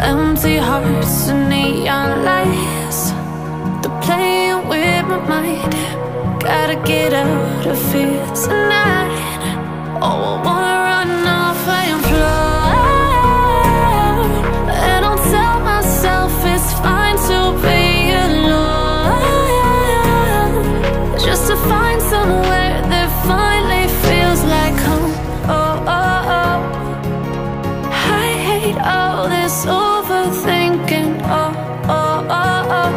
Empty hearts and neon lights, they're playing with my mind. Gotta get out of here tonight. Oh, I wanna run off and fly, and I'll tell myself it's fine to be alone, just to find somewhere that finally feels like home. Oh, oh, oh. I hate all this overthinking. Oh, oh, oh, oh.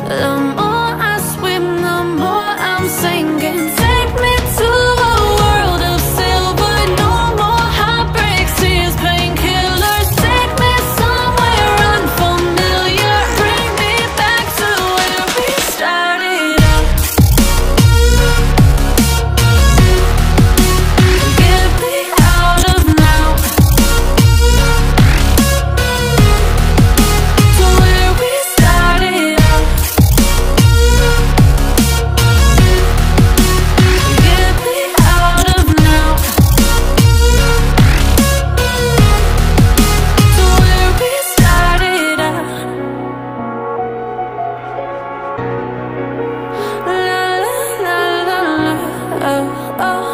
The more I swim, the more I'm sinking. Take me to a world of silver. No more heartbreaks, tears, painkillers. Take me somewhere unfamiliar. Bring me back to where we started out. Get me out of now, to where we started out. Get me out of now, to where we started out. La la la la la, oh, oh.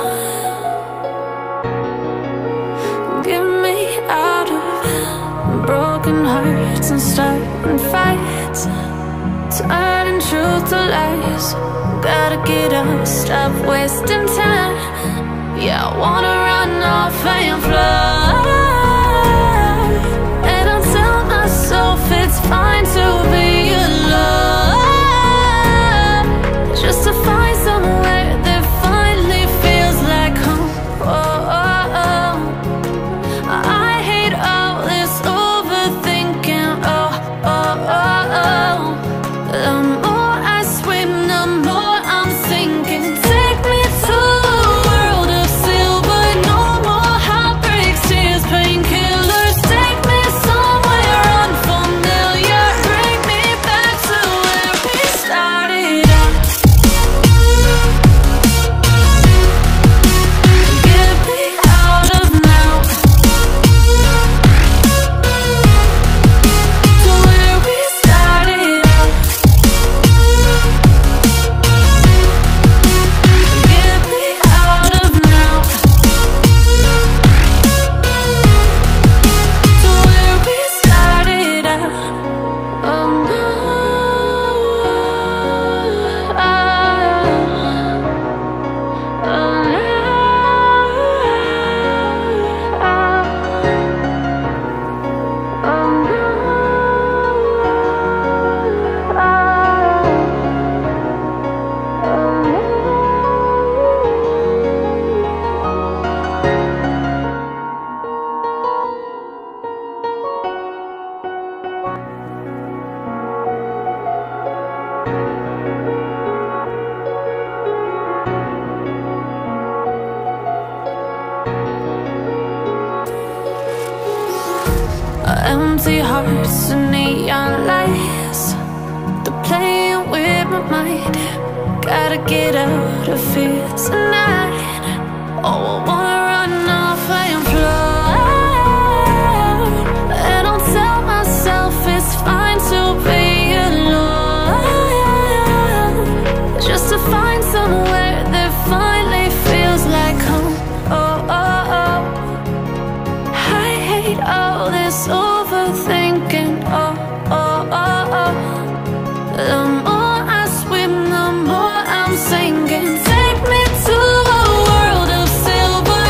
Get me out of broken hearts and starting fights, turning truth to lies. Gotta get up, stop wasting time. Yeah, I wanna run off and fly, and I'll tell myself it's fine to be alone, just to find somewhere that finally feels like home. Oh, oh, oh. I hate all this overthinking. Oh, oh, oh, oh. The more I swim, the more I'm sinking. Take me to a world of silver. No more heartbreaks, tears, painkillers. Take me somewhere unfamiliar. Bring me back to where we started out. Get me out of now, to where we started out. Get me out of now, to where we started out. Oh no, oh empty hearts and neon lights, they're playing with my mind. Gotta get out of here tonight. Oh, I wanna run off and fly, and I'll tell myself it's fine to be alone, just to find somewhere that finally feels like home. Oh, oh, oh. I hate all this overthinking. Oh, oh, oh, oh. The more I swim, the more I'm sinking. Take me to a world of silver.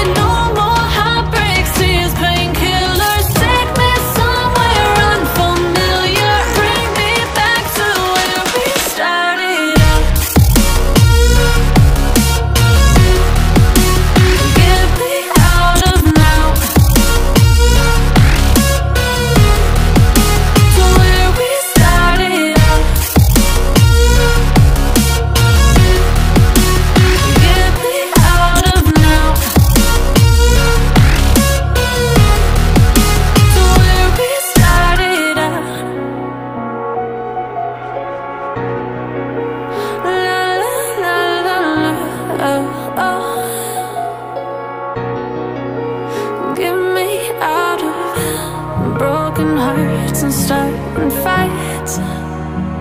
hearts and starting fights,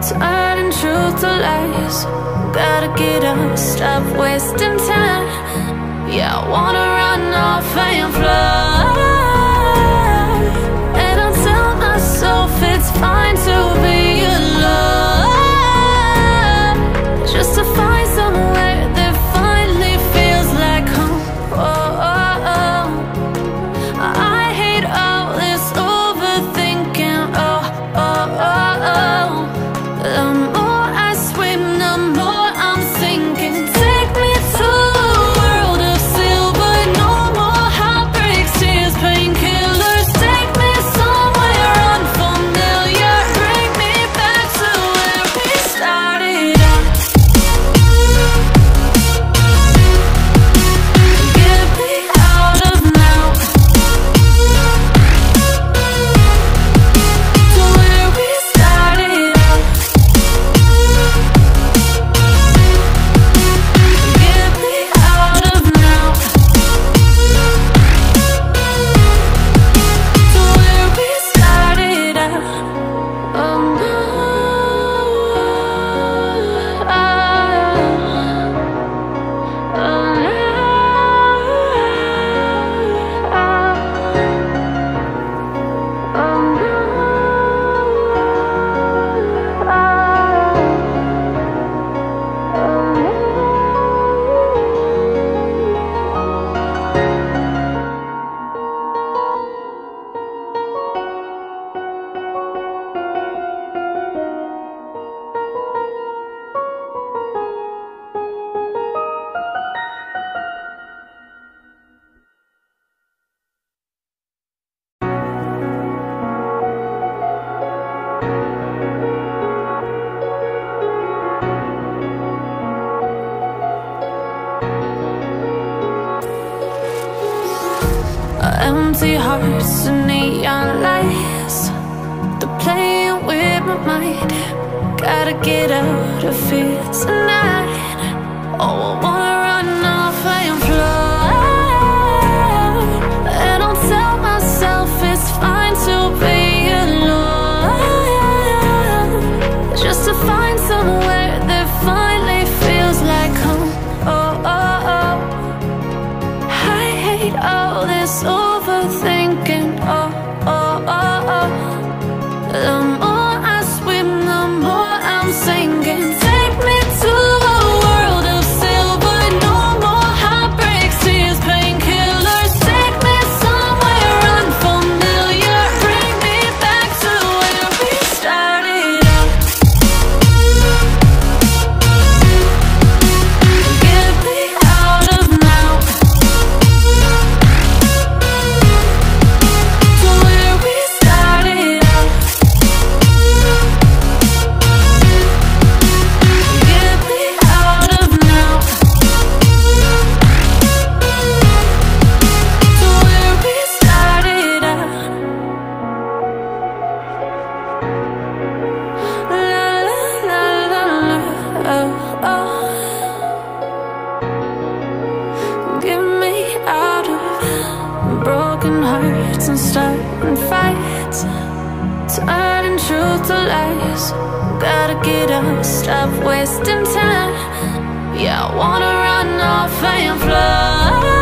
turning truth to lies. Gotta get up, stop wasting time. Yeah, I wanna run off and fly. And I'll tell myself it's fine to be alone, just to find somewhere that finally feels like home. Oh, oh, oh. I hate all this overthinking. Oh, oh, oh, oh. The more I swim, the more I'm sinking. Take me to a world of silver. No more heartbreaks, tears, painkillers. Take me somewhere unfamiliar. Bring me back to where we started out. Get me out of now, to where we started out. Get me out of now, to where we started out. Oh no, empty hearts and neon lights, they're playing with my mind. Gotta get out of here tonight. Oh, I wanna run off and fly. And I'll tell myself it's fine to be alone, just to find somewhere that finally feels like home. Oh, oh, oh. I hate all this overthinking. Oh, oh, oh, oh. The more I swim, the more I'm sinking. Take me to a world of silver. No more heartbreaks, tears, painkillers. Take me somewhere unfamiliar. Bring me back to where we started out. Get me out of now, to where we started out. Get me out of now, to where we started out. La la la la la, oh, oh. Get me out of broken hearts and starting fights, turning truth to lies. Gotta get up, stop wasting time. Yeah, I wanna run off and fly.